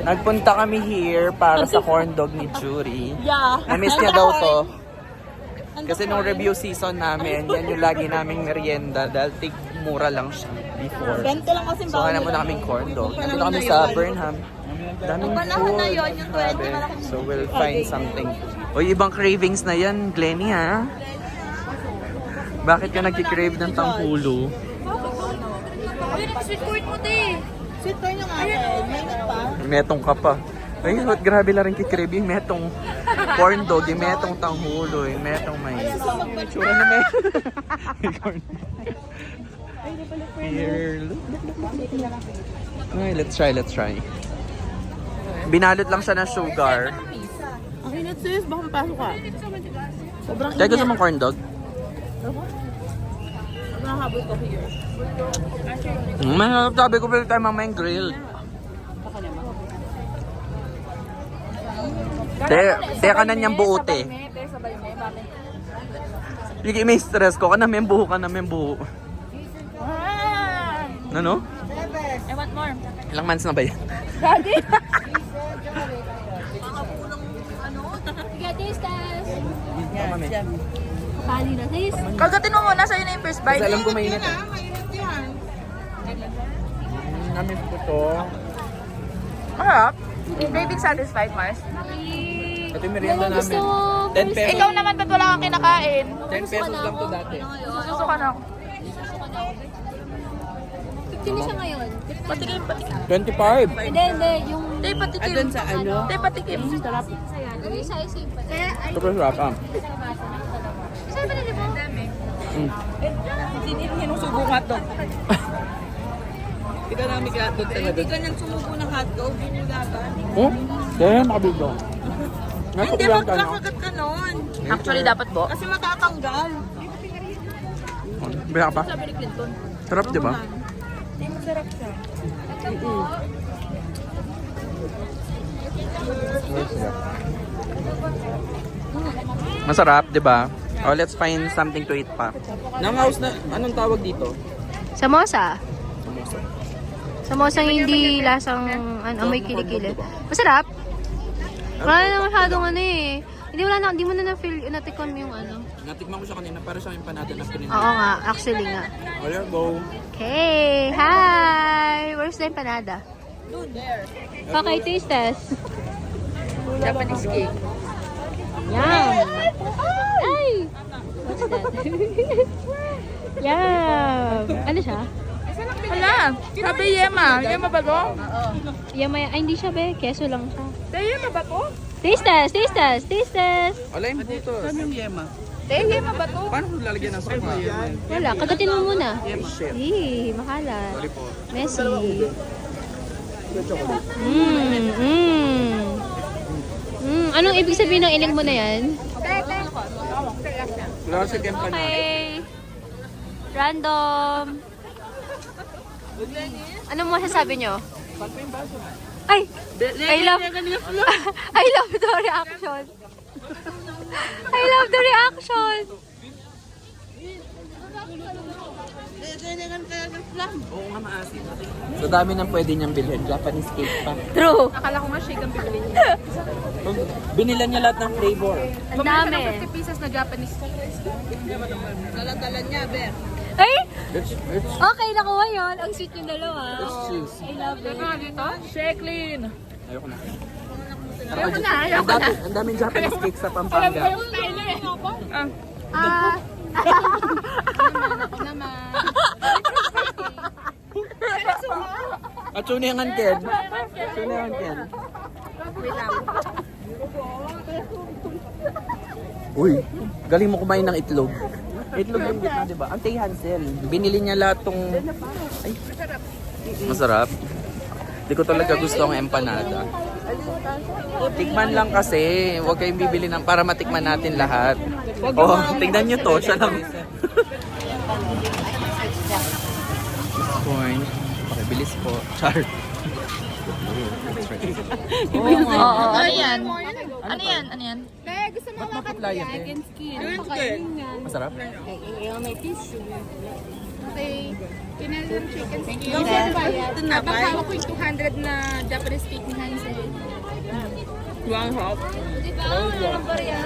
Nagpunta kami here para sa corn dog ni Jury. Yeah. Na-miss niya daw to. Kasi nung review season namin, yan yung lagi naming merienda dahil mura lang siya before. Ganito lang kasi So hanap muna kaming corn dog. Nandito kami sa Burnham. Daming panahon na food. yun, yung 20 Grabe. malaking So we'll find something. Uy, ibang cravings na yan, Glenny ha? Bakit ka nagkikrave ng tanghulo? Ayun, sweet corn mo, te. Sweet corn yung akin. Mainit pa. Metong ka pa. Ay, grabe lang rin kikrave yung metong corn dog, yung metong tanghulo, yung metong may tsura na may. Here, look. Ay, let's try. Binalot lang siya ng sugar. Okay, let's sis. Baka mapasok ka. Sobrang Kaya gusto mong corn dog? Nakahabol ko here. Masarap, sabi ko pala tayo mamayang grilled. Te ka na niyang buo, te. Sige, may stress ko. Kana may buho, Ano? I want more. Ilang months na ba yan? Daddy? Pali na, sis. Kagatin mo muna sa'yo na yung first bite. Kasi alam ko mainit. Namiss ko to. Masarap. Craving satisfied, Mars. Ito yung merienda Gusto namin. 10 pesos. Ikaw naman ba't wala kang kinakain? 10 pesos lang to dati. Susuka na ako. 50 na siya ngayon. Patikim. 25. Hindi. Yung... Tay, patikim. Doon sa ano? Tay, patikim. Ano yung size yung pa? Kaya, ay, Ito pa sarap ah. saan ba na, di ba? Hindi nung subo hotdog. Ikaw na may hotdog talaga. Hindi ka nang sumubo ng hotdog. Oh? Kaya makabigyo. Nasa Hindi, kulang ka, no? magkakagat ka nun. Actually, dapat po. Kasi matatanggal. Bila ka pa? Sabi ni Clinton. Sarap, di ba? Hindi masarap siya. Masarap, di ba? Oh, let's find something to eat pa. Nang-house na, anong tawag dito? Samosa. Samosang hindi lasang amoy kilikili. Masarap. Wala na masyadong ano eh. Hindi mo na na-feel, natikon yung ano. Natikman ko siya kanina para sa empanada na pinili. Oo nga, actually nga. Oh, there go. Okay, hi! Where's the empanada? Okay, taste test. Japanese cake. Yum! Ay! What's that? Yum! Ano siya? Hala, sabi Yema. Yema ba to? Yamaya, ay hindi siya be, keso lang siya. Tay, Yema ba to? Taste test, taste test, taste test! Wala yung butos. Ano yung yema? Tay, Yema ba to? Paano kung lalagyan ng sopa? Wala, kagatin mo muna. Shit. Eee, makalat. Sorry po. Messy. Anong ibig sabihin ng iling mo na yan? Wala kasi empanada. Okay. Random. Ano mo sasabi nyo? Ay! I love the reaction. I love the reaction. Oo nga, maasim. So dami nang pwede niyang bilhin. Japanese cake pa. True. Akala ko nga shake ang bibili niya. Binilan niya lahat ng flavor. Ang dami. 50 pieces na Japanese cake. Dalan niya, Ber. Ay! Let's Okay, nakuha yun. Ang sweet yung dalawa. choose. I love it. Dito? Sheklin. Ayoko na. Ayoko na. Ang daming Japanese cake sa Pampanga. Ah, At suningan Ken. Suningan Ken. Uy, galing mo kumain ng itlog. Itlog yung gitna, di ba? Ang Tay Hansel. Binili niya lahat tong... Ay, masarap. Hindi ko talaga gusto ang empanada. Tikman lang kasi. Huwag kayong bibili ng para matikman natin lahat. Oh, tingnan nyo to. Siya lang. Corn. Okay, bilis po. Char. Oo. Ano yan? Ano yan? Ano yan? Ba't maputla yan? Masarap? Okay, kinalang chicken skin. Ito na ba? Habang hawak ko yung 200 na Japanese cake ni Hansel. one half. Di ba? Walang barya.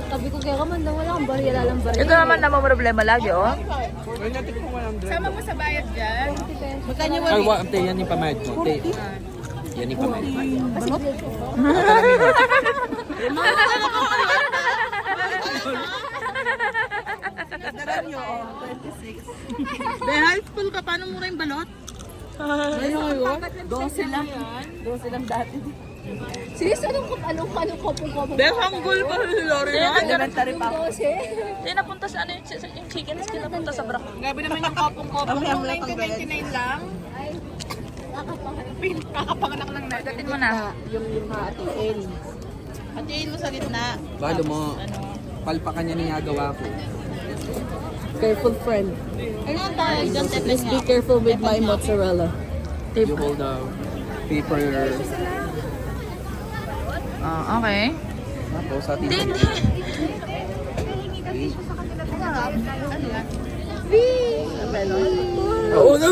Sabi ko kaya man daw wala kang barya, lalang barya. Ito naman naman problema lagi, oh. Sama mo sa bayad dyan. Magkano Ay, ante, yan yung pamayad mo. Ante. Yan yung pamayad mo. Daran nyo, 26. Be, high school ka, paano mura yung balot? Ayun, 12 lang. 12 lang dati. Sis, anong kopong-kopong? Be, hanggol pa si Lori na. Elementary pa. Hindi napunta sa ano yung chicken skin, napunta sa brak. Grabe naman yung kopong-kopong. Nung 1999 lang. Kakapanganak lang na. Datin mo na. Yung hatiin. Hatiin mo sa gitna. Balo mo, palpakan niya niyagawa ko. Careful friend. Ano tayo dyan? Let's be careful with my mozzarella. You hold the paper. Okay. Tapos sa atin. Hindi. Oo, no.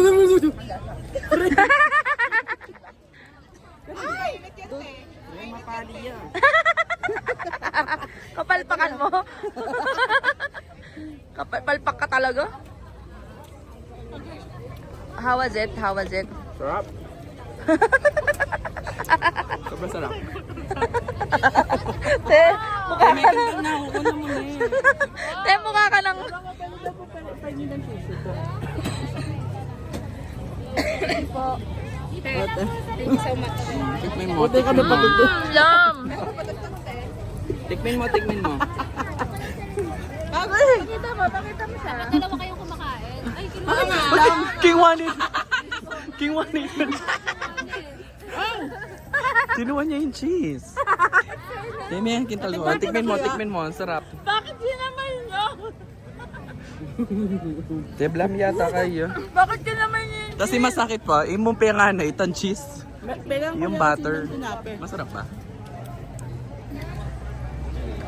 Kapalpakan mo. Kapalpak ka talaga. How was it? How was it? Sarap. Sobrang sarap. Te, mukha ka Te, mukha ka ng... Tikmin mo, tikmin mo. Lam! Tikmin mo. Pakita mo siya. Dalawa kayong kumakain. Ay, kinuha King Juanit. King Juanit. Kinuha niya yung cheese. Demi yan kintaluan. Tikmin mo. Ang sarap. Bakit naman nyo? Deblam yata kayo. Bakit naman yun? Kasi masakit pa. Imong penga na itan cheese. Yung butter. Masarap pa.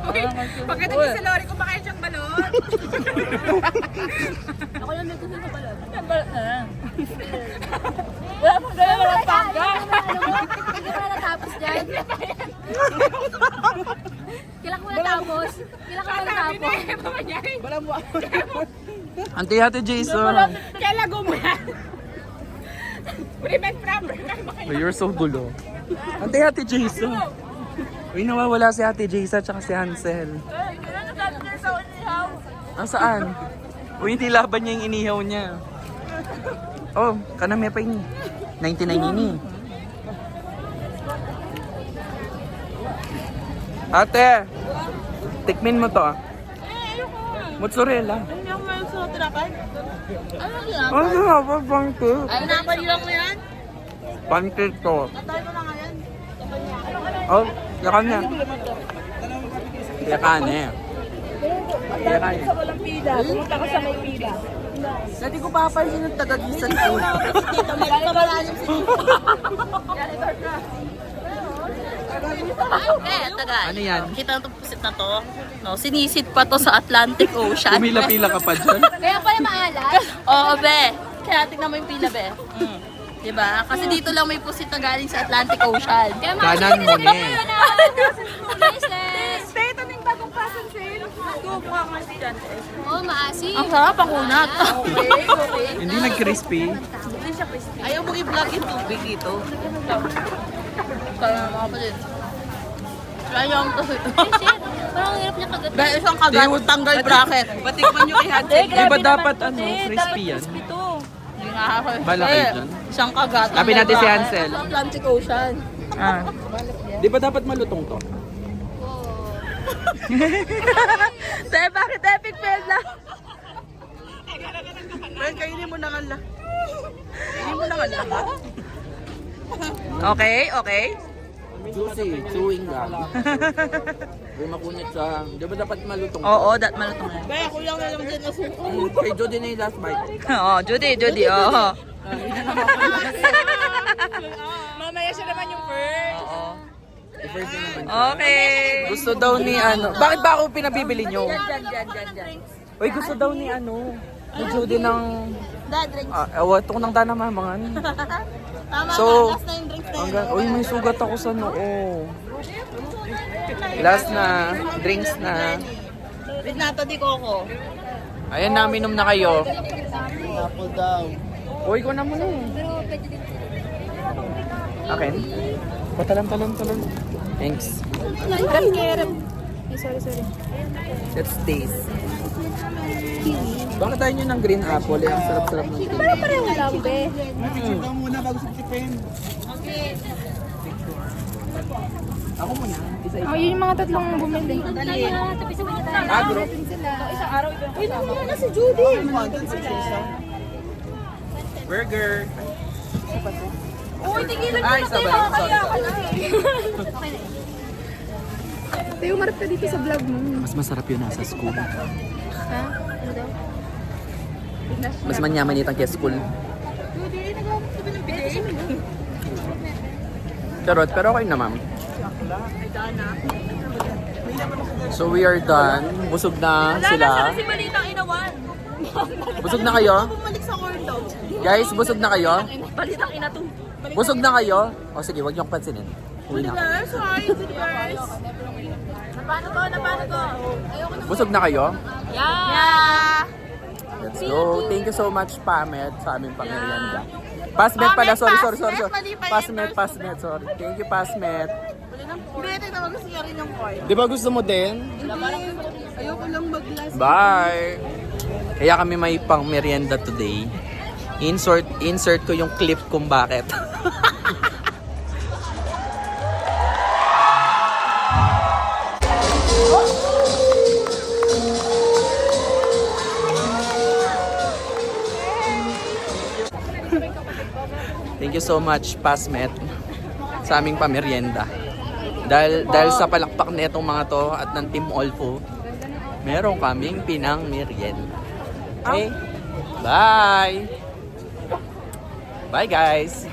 Pagkita niyo si Lori, kumakain siyang balot. Ako lang may gusto sa balon. Ang balat na yan. Wala pang gala, walang pangga. Hindi ko na natapos dyan. Kailan ko natapos? Auntie Ate Jason. Kailago mo yan. Prevent from. Oh, you're so gulo. Auntie Ate Jason. Uy, nawawala si Ate Jason tsaka si Hansel. Kailan nasabi niya sa unihaw? Ang saan? Uy, nilaban niya yung inihaw niya. Oh, kanami pa ini. 99 ini. Ate, tikmin mo to. Mozzarella. Hindi ako mayroon sa tinapay. Ano yan? Ang sarap, pancake. Ay, tinapay lang mo yan? Pancake to. Tatay ko na nga yan. Oh, yakan niya. Yakan eh. Yakan eh. Walang pila. Pumunta ka sa may pila. Dati ko papansin yung taga-gisan ko. Dito, may malalim si Tito. Tagal. Ano yan? Kita na itong pusit na to. No, sinisid pa to sa Atlantic Ocean. Pumila-pila ka pa dyan. Kaya pala maalat. Oo, be. Kaya tingnan mo yung pila, be. Diba? Kasi dito lang may pusit na galing sa Atlantic Ocean. Kaya Kanan mo ni. business. Stay, ito na yung bagong fashion sale. Mukha nga si Jan. Oh, maasim. Ang sarap ang kunat. Okay. Hindi nag-crispy. Ayaw mo i-vlog yung tubig dito. Kaya mga kapatid. Kaya ang to. Shit, parang ang hirap niya kagat. Be, isang kagat, tanggal bracket. Patikman nyo kay Hansel. Di ba dapat ano, crispy yan? Hindi nga ako. Balaki Eh, dyan. Isang kagat. Sabi natin si Hansel. Atlantic Ocean. Ah. Di ba dapat malutong to? Te, bakit epic fail lang? Ben, kainin mo na nga lang. Kainin mo na nga lang. Okay. Juicy, chewing gum. May makunit sa... Di ba dapat malutong to? Oo, that malutong na. Ben, kulang na lang din asuko. Kay Jody na yung last bite. Oo, Judy, oo. Mamaya siya naman yung first. Oo. I-first na naman siya. Okay. Gusto daw ni ano. Bakit ba ako pinabibili nyo? Diyan. Uy, gusto daw ni ano. Ni Judy ng... Dad, drinks. Ewan, ito ko nang tanamamangan. Tama So, ka, last na yung drinks na yun. hanggang, uy, may sugat ako sa noo. Last na, drinks na. With nato di coco. Ayan na, minom na kayo. Apple daw. Uy, ko na muna eh. Akin? Patalam. Thanks. Sorry. Let's taste. Bakit tayo nyo ng green apple? Ang sarap-sarap ng green. Pero pareho lang, be. Picture daw muna bago sa tipin. Ako muna. Isa-isa. Oh, yun yung mga tatlong bumili. Agro. Uy, nawala na si Judy. Burger. Uy, tigilan Ay, sabay. Sorry. Tayo, umarap ka dito sa vlog mo. Mas masarap yun nasa school. Ha? Ano daw? Mas manyaman itang kaya school. Charot, pero okay na ma'am. So we are done. Busog na sila. Si Balitang Inawan. Busog na kayo? Bumalik sa condo. Guys, busog na kayo? Balitang Inatu. Busog na kayo? O sige, wag niyo akong pansinin. Uwi na. Sorry, Universe. Napano to? Ayoko na. Busog na kayo? Yeah! Let's go. Thank you so much, Pamet, sa aming pangerienda. Pasmet pala, sorry. mali pa yung Pasmet, sorry. Thank you, Pasmet. Hindi, ito naman gusto niya rin yung coin. Di ba gusto mo din? Ayoko lang mag-last. Bye! Kaya kami may pang merienda today. Insert ko yung clip kung bakit. Thank you so much, Pasmet, sa aming pamerienda. Dahil sa palakpak na itong mga to at ng Team Olfo, meron kaming pinang merienda. Okay? Bye! Bye guys!